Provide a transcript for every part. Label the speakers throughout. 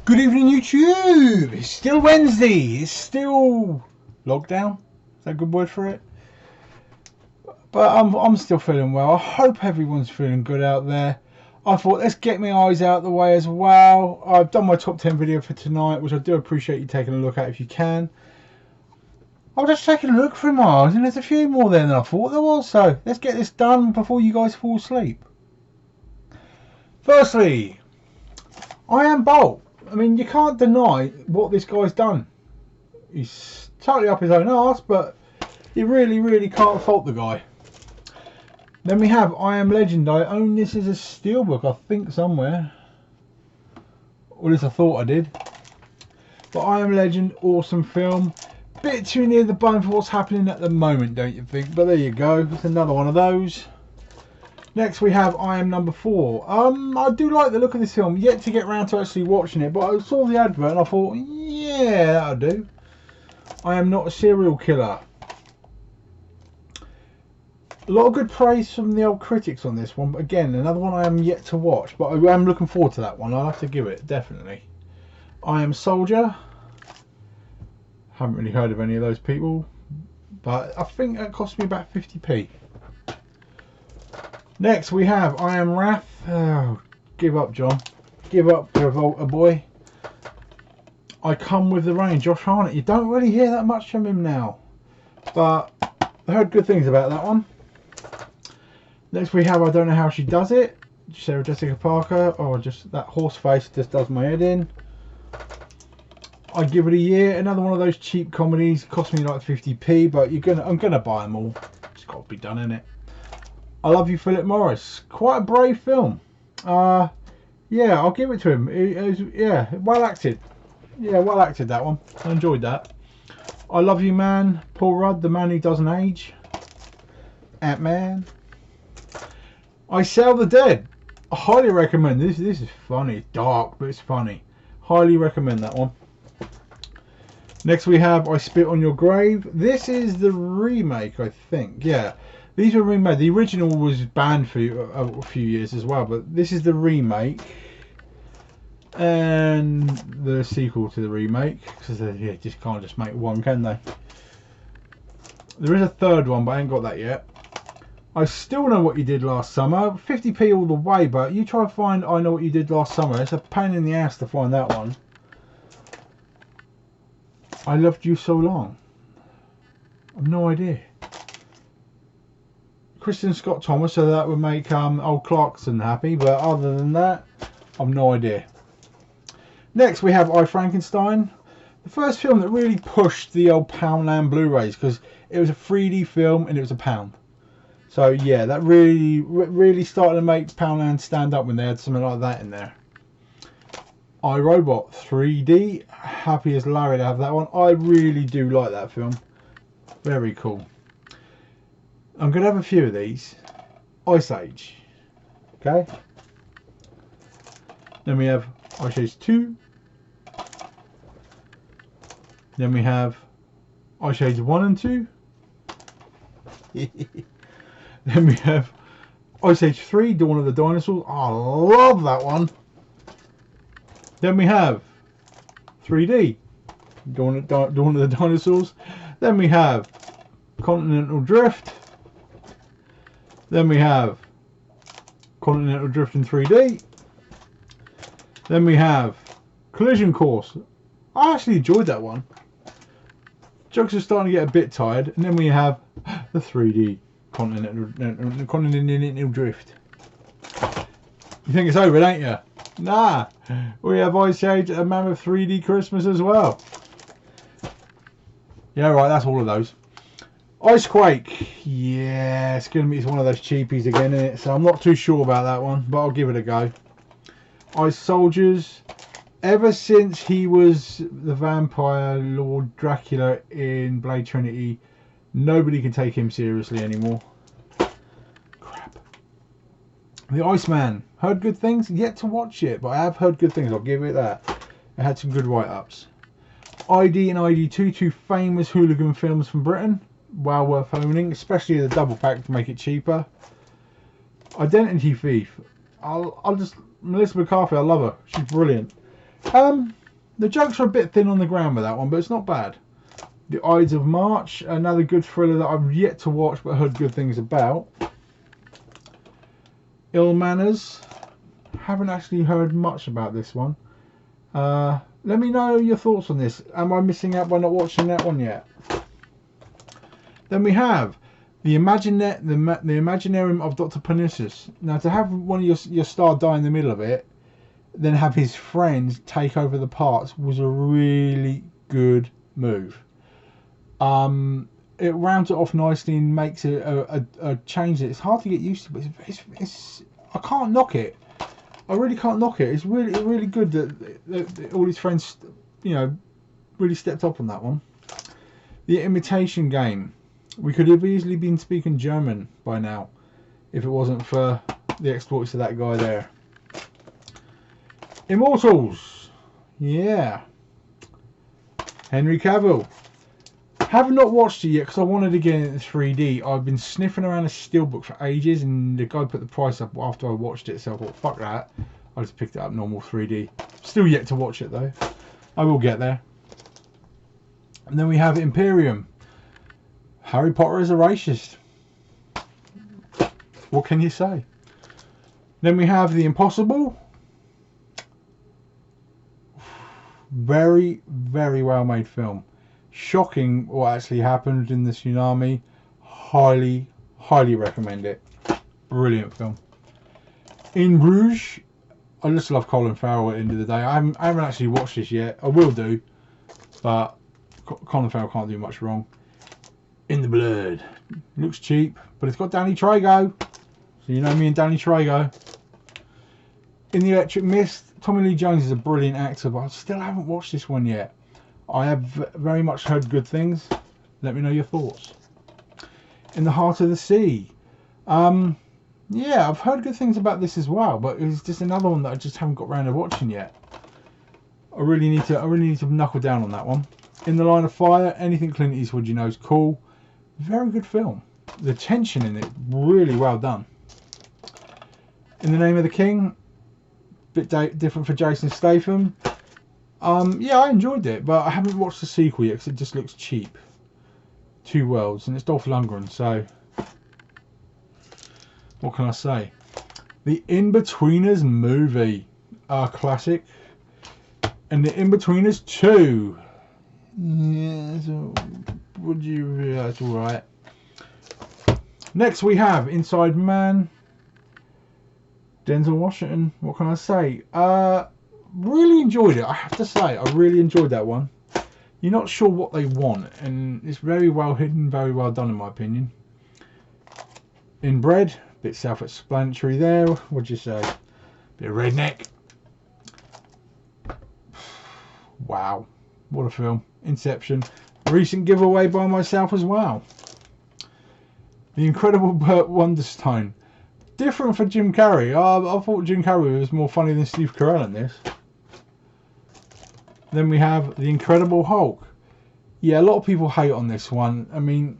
Speaker 1: Good evening, YouTube. It's still Wednesday. It's still lockdown. Is that a good word for it? But I'm still feeling well. I hope everyone's feeling good out there. I thought let's get my eyes out the way as well. I've done my top 10 video for tonight, which I do appreciate you taking a look at if you can. I was just taking a look through my eyes, and there's a few more there than I thought there was. So let's get this done before you guys fall asleep. Firstly, Usain Bolt. I mean, you can't deny what this guy's done. He's totally up his own arse, but you really can't fault the guy. Then we have I Am Legend. I own this as a steelbook, I think, somewhere. Or at least I thought I did. But I Am Legend, awesome film. Bit too near the bone for what's happening at the moment, don't you think? But there you go. It's another one of those. Next we have I Am Number 4. I do like the look of this film. Yet to get round to actually watching it, but I saw the advert and I thought, yeah, that'll do. I Am Not a Serial Killer. A lot of good praise from the old critics on this one, but again, another one I am yet to watch, but I am looking forward to that one. I'll have to give it, definitely. I Am Soldier. Haven't really heard of any of those people, but I think that cost me about 50p. Next we have I Am Wrath. Oh, give up, John. Give up, Travolta boy. I Come With the Rain. Josh Hartnett. You don't really hear that much from him now, but I heard good things about that one. Next we have I Don't Know How She Does It. Sarah Jessica Parker. Oh, just that horse face just does my head in. I Give It a Year. Another one of those cheap comedies. Cost me like 50p, but I'm gonna buy them all. It's got to be done, innit? I Love You, Philip Morris. Quite a brave film. Yeah, I'll give it to him. It was, yeah, well acted. Yeah, well acted, that one. I enjoyed that. I Love You, Man. Paul Rudd, The Man Who Doesn't Age. Ant-Man. I Sell the Dead. I highly recommend this. This is funny. It's dark, but it's funny. Highly recommend that one. Next we have I Spit on Your Grave. This is the remake, I think. Yeah. These were remade. The original was banned for a few years as well, but this is the remake and the sequel to the remake, because they just can't just make one, can they? There is a third one, but I ain't got that yet. I Still Know What You Did Last Summer. 50p all the way, but you try to find I Know What You Did Last Summer. It's a pain in the ass to find that one. I Loved You So Long. I've no idea. Kristen Scott Thomas, so that would make old Clarkson happy, but other than that, I've no idea. Next we have I, Frankenstein. The first film that really pushed the old Poundland Blu-rays, because it was a 3D film and it was a pound. So yeah, that really started to make Poundland stand up when they had something like that in there. I, Robot 3D. Happy as Larry to have that one. I really do like that film. Very cool. I'm going to have a few of these. Ice Age. Okay. Then we have Ice Age 2. Then we have Ice Age 1 and 2. Then we have Ice Age 3, Dawn of the Dinosaurs. I love that one. Then we have 3D, Dawn of the Dinosaurs. Then we have Continental Drift. Then we have Continental Drift in 3D. Then we have Collision Course. I actually enjoyed that one. Jokes are starting to get a bit tired. And then we have the 3D Continental Drift. You think it's over, don't you? Nah. We have Ice Age and Mammoth 3D Christmas as well. Yeah, right, that's all of those. Icequake, yeah, it's one of those cheapies again, isn't it? So I'm not too sure about that one, but I'll give it a go. Ice Soldiers, ever since he was the vampire Lord Dracula in Blade Trinity, nobody can take him seriously anymore. Crap. The Iceman, heard good things, yet to watch it, but I have heard good things, I'll give it that. It had some good write-ups. ID and ID2, two famous hooligan films from Britain. Well worth owning, especially the double pack to make it cheaper. Identity Thief. Melissa McCarthy, I love her. She's brilliant. The jokes are a bit thin on the ground with that one, but it's not bad. The Ides of March, another good thriller that I've yet to watch but heard good things about. Ill Manners, haven't actually heard much about this one. Let me know your thoughts on this. Am I missing out by not watching that one yet? Then we have the Imaginarium of Dr. Parnassus. Now, to have one of your star die in the middle of it, then have his friends take over the parts, was a really good move. It rounds it off nicely and makes it a change that it's hard to get used to, but it's I can't knock it. I really can't knock it. It's really good that all his friends, you know, really stepped up on that one. The Imitation Game. We could have easily been speaking German by now if it wasn't for the exploits of that guy there. Immortals. Yeah. Henry Cavill. Have not watched it yet because I wanted to get it in 3D. I've been sniffing around a steelbook for ages, and the guy put the price up after I watched it, so I thought, fuck that. I just picked it up normal 3D. Still yet to watch it though. I will get there. And then we have Imperium. Harry Potter is a racist. What can you say? Then we have The Impossible. Very, very well made film. Shocking what actually happened in the tsunami. Highly, highly recommend it. Brilliant film. In Bruges. I just love Colin Farrell at the end of the day. I haven't actually watched this yet. I will do. But Colin Farrell can't do much wrong. In the Blood. Looks cheap, but it's got Danny Trejo. So you know me and Danny Trejo. In the Electric Mist. Tommy Lee Jones is a brilliant actor, but I still haven't watched this one yet. I have very much heard good things. Let me know your thoughts. In the Heart of the Sea. Yeah, I've heard good things about this as well, but it's just another one that I just haven't got around to watching yet. I really need to knuckle down on that one. In the Line of Fire, anything Clint Eastwood you know is cool. Very good film. The tension in it, really well done. In the Name of the King, bit different for Jason Statham. Yeah, I enjoyed it, but I haven't watched the sequel yet because it just looks cheap. Two Worlds, and it's Dolph Lundgren, so what can I say? The Inbetweeners movie, a classic, and The Inbetweeners 2. Yeah, so would you? That's all right. Next we have Inside Man. Denzel Washington. What can I say? Really enjoyed it. I have to say, I really enjoyed that one. You're not sure what they want, and it's very well hidden, very well done in my opinion. Inbred, bit self-explanatory there. What'd you say? Bit of redneck. Wow, what a film. Inception. Recent giveaway by myself as well. The Incredible Burt Wonderstone. Different for Jim Carrey. I thought Jim Carrey was more funny than Steve Carell in this. Then we have The Incredible Hulk. Yeah, a lot of people hate on this one. I mean,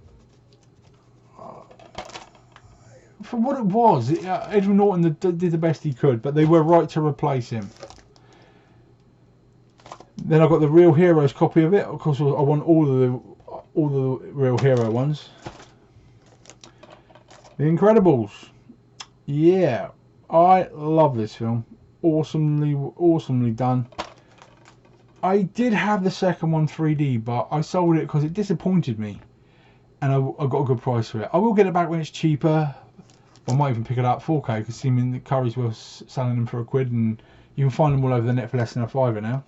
Speaker 1: for what it was, Edward Norton did the best he could, but they were right to replace him. Then I got the Real Heroes copy of it. Of course, I want all the Real Hero ones. The Incredibles. Yeah, I love this film. Awesomely done. I did have the second one 3D, but I sold it because it disappointed me, and I got a good price for it. I will get it back when it's cheaper. I might even pick it up 4K because seeming the Currys were selling them for £1, and you can find them all over the net for less than £5 now.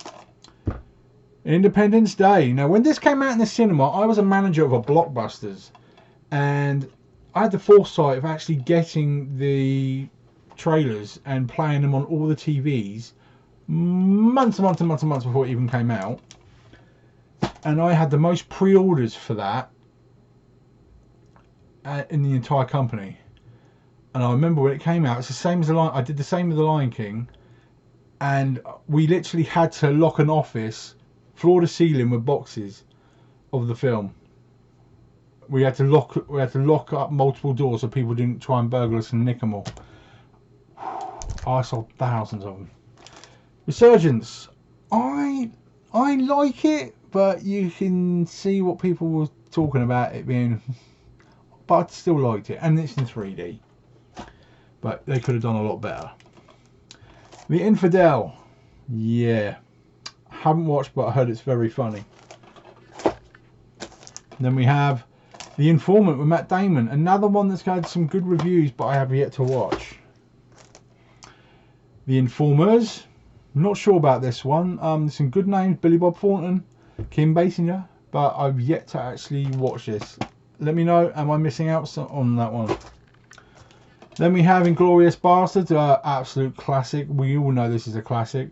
Speaker 1: Independence Day. Now, when this came out in the cinema, I was a manager of a Blockbusters, and I had the foresight of actually getting the trailers and playing them on all the TVs months before it even came out. And I had the most pre-orders for that in the entire company. And I remember when it came out, it's the same as I did the same with The Lion King, and we literally had to lock an office floor to ceiling with boxes of the film. We had to lock up multiple doors so people didn't try and burgle us and nick them all. I sold thousands of them. Resurgence. I like it, but you can see what people were talking about it being. But I still liked it, and it's in 3D. But they could have done a lot better. The Infidel, yeah, haven't watched, but I heard it's very funny. Then we have The Informant with Matt Damon, another one that's had some good reviews, but I have yet to watch. The Informers, not sure about this one. Some good names: Billy Bob Thornton, Kim Basinger, but I've yet to actually watch this. Let me know, am I missing out on that one? Then we have Inglourious Basterds, absolute classic. We all know this is a classic.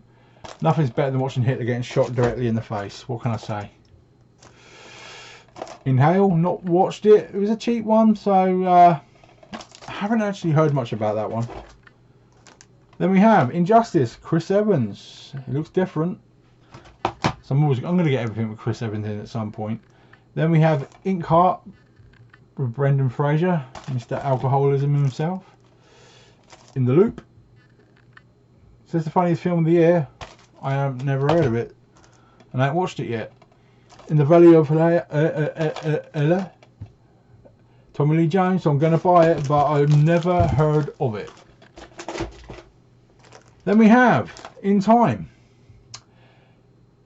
Speaker 1: Nothing's better than watching Hitler getting shot directly in the face. What can I say? Inhale, not watched it. It was a cheap one, so I haven't actually heard much about that one. Then we have Injustice, Chris Evans. It looks different. So I'm going to get everything with Chris Evans in at some point. Then we have Inkheart with Brendan Fraser, Mr. Alcoholism himself. In the Loop. So it's the funniest film of the year. I have never heard of it, and I haven't watched it yet. In the Valley of Ella, Tommy Lee Jones. So I'm going to buy it, but I've never heard of it. Then we have In Time.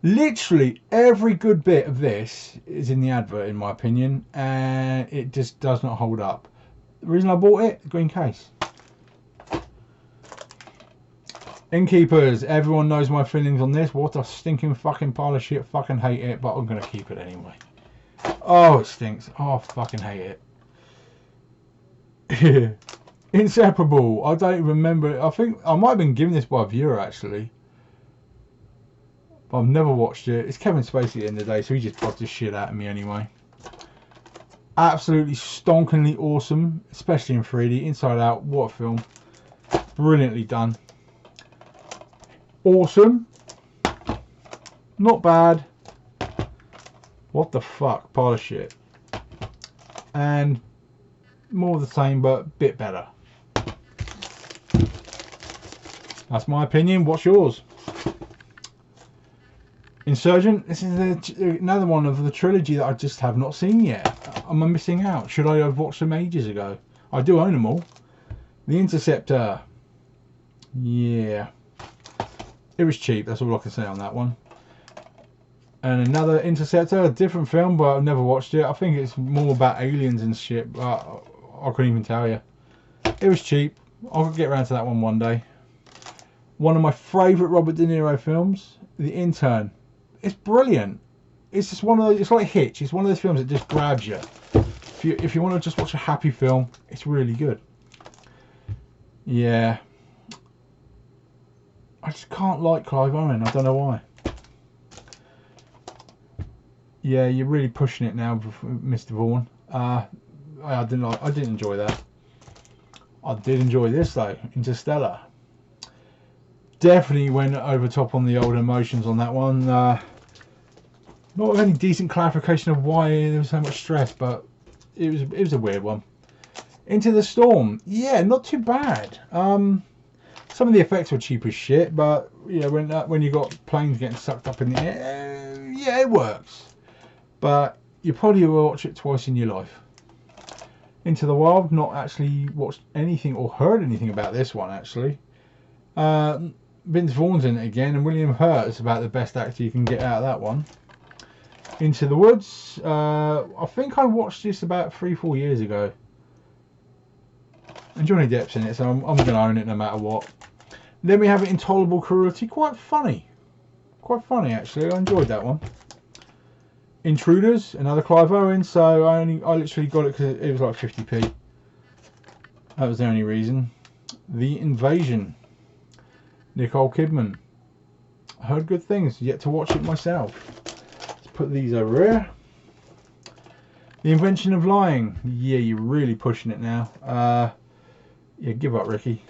Speaker 1: Literally every good bit of this is in the advert, in my opinion, and it just does not hold up. The reason I bought it, green case. Innkeepers, everyone knows my feelings on this. What a stinking fucking pile of shit. Fucking hate it, but I'm going to keep it anyway. Oh, it stinks. Oh, I fucking hate it. Inseparable. I don't remember. I think I might have been given this by a viewer, actually. But I've never watched it. It's Kevin Spacey at the end of the day, so he just bugged the shit out of me anyway. Absolutely stonkingly awesome, especially in 3D. Inside Out, what a film. Brilliantly done. Awesome. Not bad. What the fuck? Pile of shit. And more of the same, but a bit better. That's my opinion. What's yours? Insurgent. This is another one of the trilogy that I just have not seen yet. Am I missing out? Should I have watched them ages ago? I do own them all. The Interceptor. Yeah. It was cheap, that's all I can say on that one. And another Interceptor, a different film, but I've never watched it. I think it's more about aliens and shit, but I couldn't even tell you. It was cheap. I'll get around to that one day. One of my favourite Robert De Niro films, The Intern. It's brilliant. It's just one of those, it's like Hitch. It's one of those films that just grabs you. If you want to just watch a happy film, it's really good. Yeah. I just can't like Clive Owen. I don't know why. Yeah, you're really pushing it now, Mr. Vaughan. I didn't enjoy that. I did enjoy this though, Interstellar. Definitely went over top on the old emotions on that one. Not with any decent clarification of why there was so much stress, but it was a weird one. Into the Storm. Yeah, not too bad. Some of the effects were cheap as shit, but you know, when you got planes getting sucked up in the air, yeah, it works. But you probably will watch it twice in your life. Into the Wild, not actually watched anything or heard anything about this one actually. Vince Vaughn's in it again, and William Hurt is about the best actor you can get out of that one. Into the Woods, I think I watched this about 3-4 years ago. And Johnny Depp's in it, so I'm going to own it no matter what. Then we have Intolerable Cruelty, quite funny. Quite funny actually, I enjoyed that one. Intruders, another Clive Owen, so I literally got it because it was like 50p. That was the only reason. The Invasion, Nicole Kidman. I heard good things, yet to watch it myself. Let's put these over here. The Invention of Lying. Yeah, you're really pushing it now. Yeah, give up, Ricky.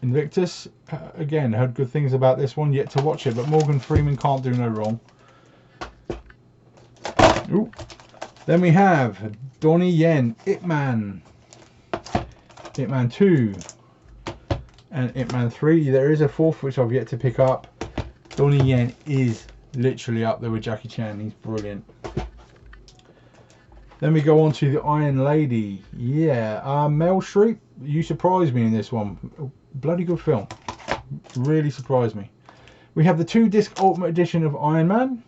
Speaker 1: Invictus. Again, heard good things about this one, yet to watch it, but Morgan Freeman can't do no wrong. Ooh. Then we have Donnie Yen, Ip Man. Ip Man 2. And Ip Man 3. There is a fourth which I've yet to pick up. Donnie Yen is literally up there with Jackie Chan. He's brilliant. Then we go on to the Iron Lady. Yeah, Meryl Streep, you surprised me in this one. Bloody good film. Really surprised me. We have the 2-disc Ultimate Edition of Iron Man.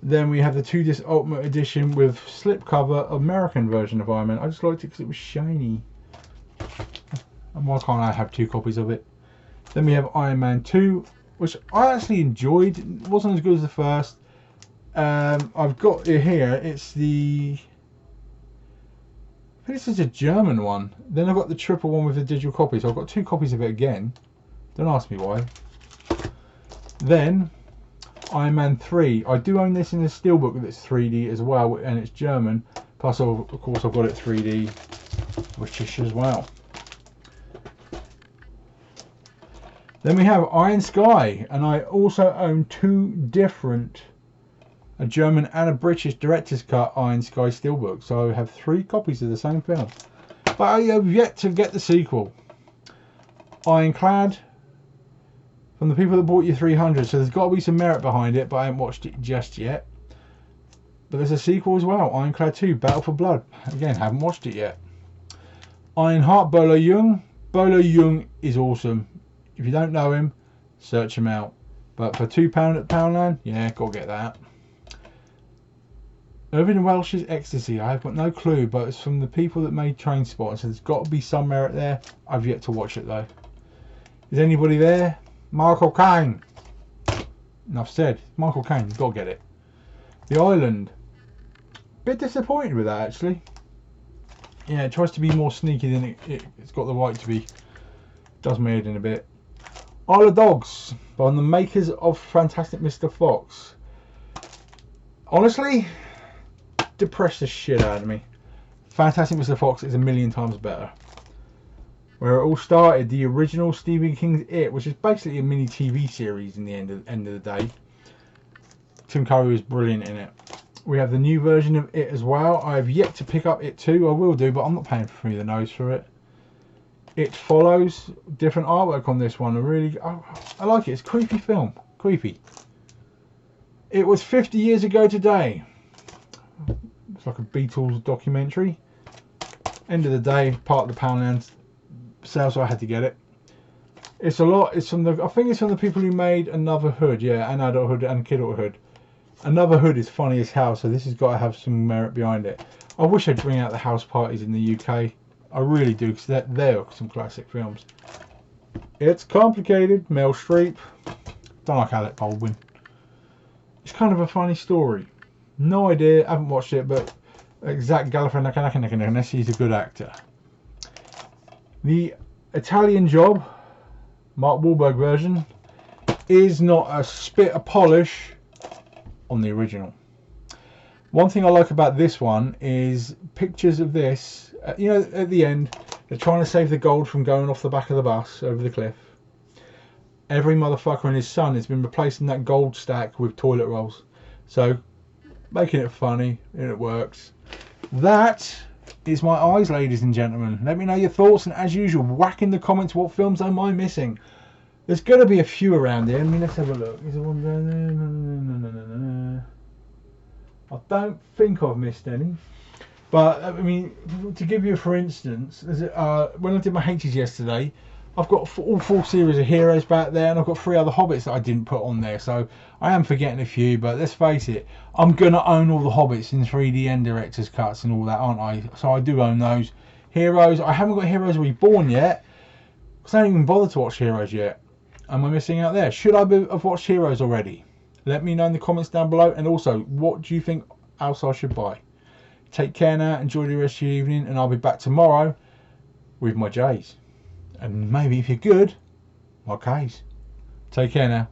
Speaker 1: Then we have the 2-disc Ultimate Edition with slipcover American version of Iron Man. I just liked it because it was shiny. And why can't I have 2 copies of it? Then we have Iron Man 2, which I actually enjoyed. It wasn't as good as the first. I've got it here. It's the... I think this is a German one. Then I've got the triple one with the digital copy. So I've got 2 copies of it again. Don't ask me why. Then Iron Man 3. I do own this in the steelbook that's 3D as well, and it's German. Plus, of course, I've got it 3D British as well. Then we have Iron Sky, and I also own 2 different, a German and a British director's cut Iron Sky steelbook. So I have 3 copies of the same film. But I have yet to get the sequel. Ironclad, from the people that bought you 300, so there's got to be some merit behind it, but I haven't watched it just yet. But there's a sequel as well, Ironclad 2, Battle for Blood. Again, haven't watched it yet. Ironheart, Bolo Yeung. Bolo Yeung is awesome. If you don't know him, search him out. But for £2 at Poundland, yeah, gotta get that. Irving Welsh's Ecstasy, I've got no clue, but it's from the people that made Trainspotting, so there's got to be some merit there. I've yet to watch it though. Is anybody there? Michael Caine. Enough said. Michael Caine, you've got to get it. The Island. Bit disappointed with that actually. Yeah, it tries to be more sneaky than it's got the right to be. Does my head in a bit. Isle of Dogs, by the makers of Fantastic Mr. Fox. Honestly, depressed the shit out of me. Fantastic Mr. Fox is a million times better. Where it all started, the original Stephen King's It, which is basically a mini TV series in the end of the day. Tim Curry was brilliant in it. We have the new version of It as well. I have yet to pick up It 2. I will do, but I'm not paying through the nose for it. It Follows, different artwork on this one. I like it. It's a creepy film. Creepy. It was 50 years ago today. It's like a Beatles documentary. End of the day, part of the Poundland sale, so I had to get it. It's a lot. It's from the. I think it's from the people who made Another Hood. Yeah, and Adulthood and Kidulthood. Another Hood is funny as hell, so this has got to have some merit behind it. I wish I'd bring out the house parties in the UK. I really do, because they're some classic films. It's Complicated, Meryl Streep. Don't like Alec Baldwin. It's kind of a funny story. No idea, haven't watched it, but Zach Galifianakis, he's a good actor. The Italian Job, Mark Wahlberg version, is not a spit of polish on the original. One thing I like about this one is pictures of this. You know, at the end, they're trying to save the gold from going off the back of the bus over the cliff. Every motherfucker and his son has been replacing that gold stack with toilet rolls. So, making it funny, and it works. That is my eyes, ladies and gentlemen. Let me know your thoughts, and as usual, whack in the comments what films am I missing. There's going to be a few around here. I mean, let's have a look. Is there one down there? No. I don't think I've missed any. But, I mean, to give you for instance, when I did my H's yesterday, I've got all 4 series of Heroes back there, and I've got 3 other Hobbits that I didn't put on there. So, I am forgetting a few, but let's face it, I'm going to own all the Hobbits in 3D and Director's Cuts and all that, aren't I? So, I do own those. Heroes, I haven't got Heroes Reborn yet, because I haven't even bothered to watch Heroes yet. Am I missing out there? Should I have watched Heroes already? Let me know in the comments down below. And also, what do you think else I should buy? Take care now, enjoy the rest of your evening, and I'll be back tomorrow with my J's. And maybe if you're good, my K's. Take care now.